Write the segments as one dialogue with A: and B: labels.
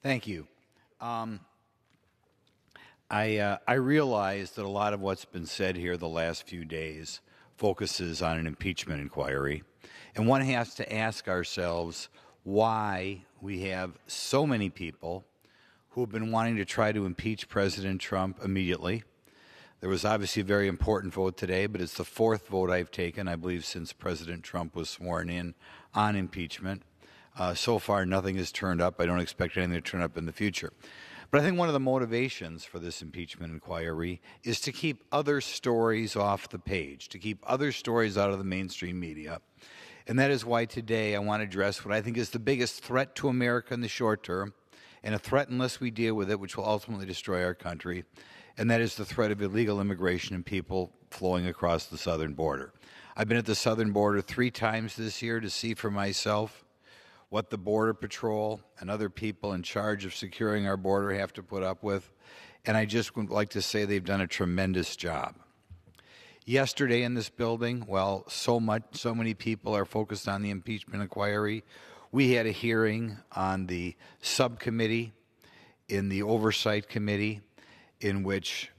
A: Thank you. I realize that a lot of what's been said here the last few days focuses on an impeachment inquiry, and one has to ask ourselves why we have so many people who have been wanting to try to impeach President Trump immediately. There was obviously a very important vote today, but it's the fourth vote I've taken, I believe, since President Trump was sworn in on impeachment. So far, nothing has turned up. I don't expect anything to turn up in the future. But I think one of the motivations for this impeachment inquiry is to keep other stories off the page, to keep other stories out of the mainstream media. And that is why today I want to address what I think is the biggest threat to America in the short term, and a threat unless we deal with it, which will ultimately destroy our country, and that is the threat of illegal immigration and people flowing across the southern border. I've been at the southern border 3 times this year to see for myself what the Border Patrol and other people in charge of securing our border have to put up with, and I just would like to say they've done a tremendous job. Yesterday in this building, while so many people are focused on the impeachment inquiry, we had a hearing on the subcommittee in the Oversight Committee in which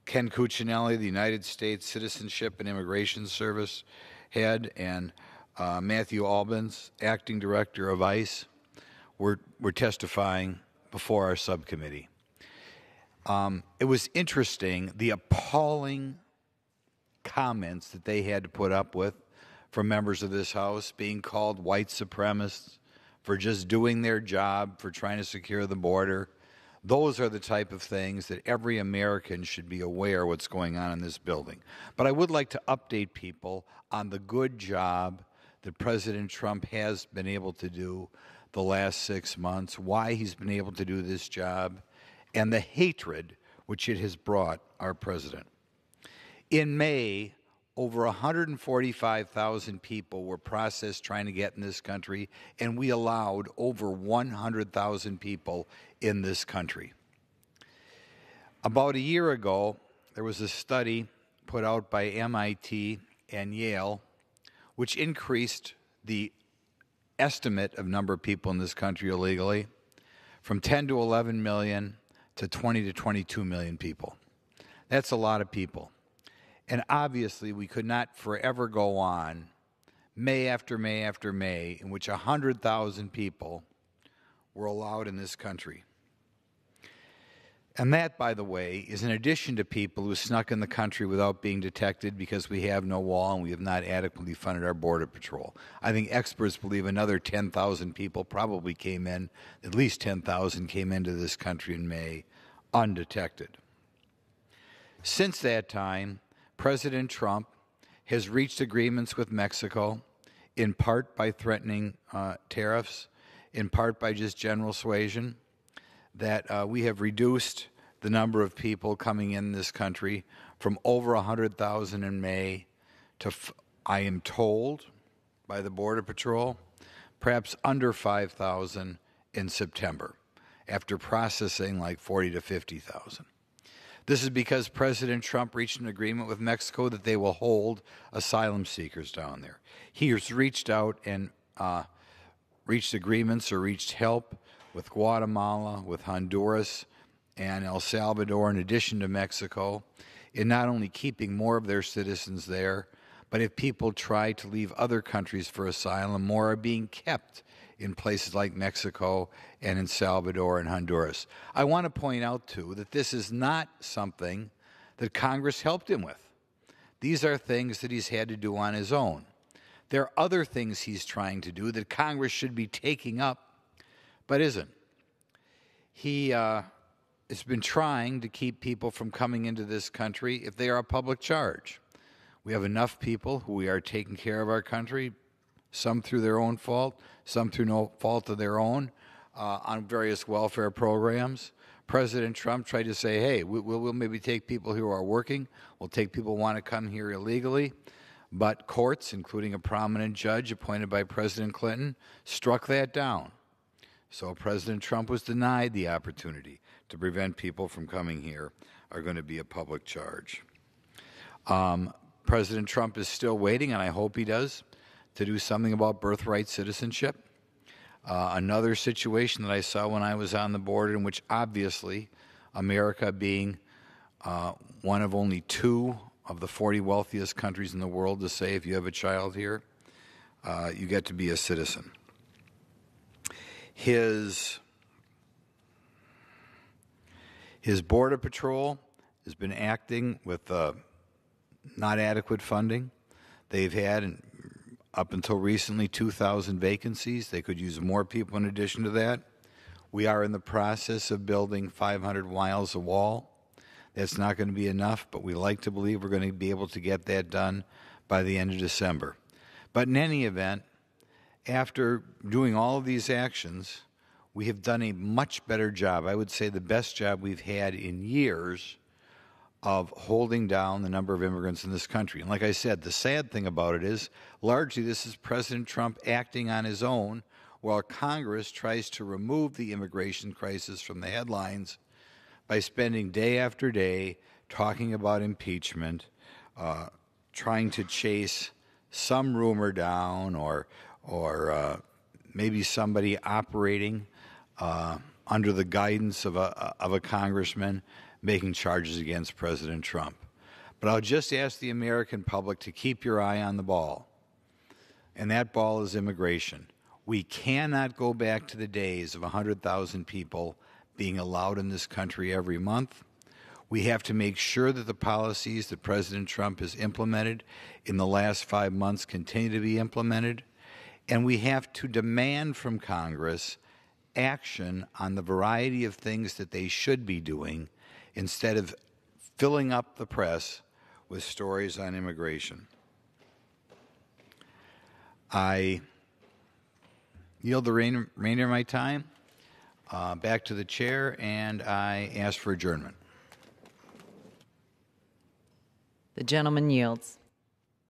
A: Ken Cuccinelli, the United States Citizenship and Immigration Service head, and Matthew Albans, acting director of ICE, were testifying before our subcommittee. It was interesting, the appalling comments that they had to put up with from members of this House, being called white supremacists for just doing their job, for trying to secure the border. Those are the type of things that every American should be aware what's going on in this building. But I would like to update people on the good job that President Trump has been able to do the last 6 months, why he's been able to do this job, and the hatred which it has brought our president. In May, over 145,000 people were processed trying to get in this country, and we allowed over 100,000 people in this country. About a year ago, there was a study put out by MIT and Yale which increased the estimate of number of people in this country illegally from 10 to 11 million to 20 to 22 million people. That's a lot of people. And obviously, we could not forever go on, May after May after May, in which 100,000 people were allowed in this country. And that, by the way, is in addition to people who snuck in the country without being detected because we have no wall and we have not adequately funded our Border Patrol. I think experts believe another 10,000 people probably came in, at least 10,000 came into this country in May undetected. Since that time, President Trump has reached agreements with Mexico, in part by threatening tariffs, in part by just general suasion, that we have reduced the number of people coming in this country from over 100,000 in May to, I am told by the Border Patrol, perhaps under 5,000 in September, after processing like 40 to 50,000. This is because President Trump reached an agreement with Mexico that they will hold asylum seekers down there. He has reached out and reached agreements or reached help with Guatemala, with Honduras, and El Salvador, in addition to Mexico, in not only keeping more of their citizens there, but if people try to leave other countries for asylum, more are being kept in places like Mexico and in Salvador and Honduras. I want to point out, too, that this is not something that Congress helped him with. These are things that he's had to do on his own. There are other things he's trying to do that Congress should be taking up, but isn't. He has been trying to keep people from coming into this country if they are a public charge. We have enough people who we are taking care of our country, some through their own fault, some through no fault of their own, on various welfare programs. President Trump tried to say, hey, we'll maybe take people who are working, we'll take people who want to come here illegally, but courts, including a prominent judge appointed by President Clinton, struck that down. So President Trump was denied the opportunity to prevent people from coming here are going to be a public charge. President Trump is still waiting, and I hope he does, to do something about birthright citizenship. Another situation that I saw when I was on the board, in which obviously America being one of only 2 of the 40 wealthiest countries in the world to say if you have a child here, you get to be a citizen. His Border Patrol has been acting with not adequate funding. They've had, up until recently, 2,000 vacancies. They could use more people in addition to that. We are in the process of building 500 miles of wall. That's not going to be enough, but we like to believe we're going to be able to get that done by the end of December. But in any event, after doing all of these actions, we have done a much better job, I would say the best job we've had in years, of holding down the number of immigrants in this country. And like I said, the sad thing about it is, largely this is President Trump acting on his own, while Congress tries to remove the immigration crisis from the headlines by spending day after day talking about impeachment, trying to chase some rumor down, or maybe somebody operating under the guidance of a congressman making charges against President Trump. But I'll just ask the American public to keep your eye on the ball, and that ball is immigration. We cannot go back to the days of 100,000 people being allowed in this country every month. We have to make sure that the policies that President Trump has implemented in the last 5 months continue to be implemented. And we have to demand from Congress action on the variety of things that they should be doing, instead of filling up the press with stories on immigration. I yield the remainder of my time back to the chair, and I ask for adjournment.
B: The gentleman yields.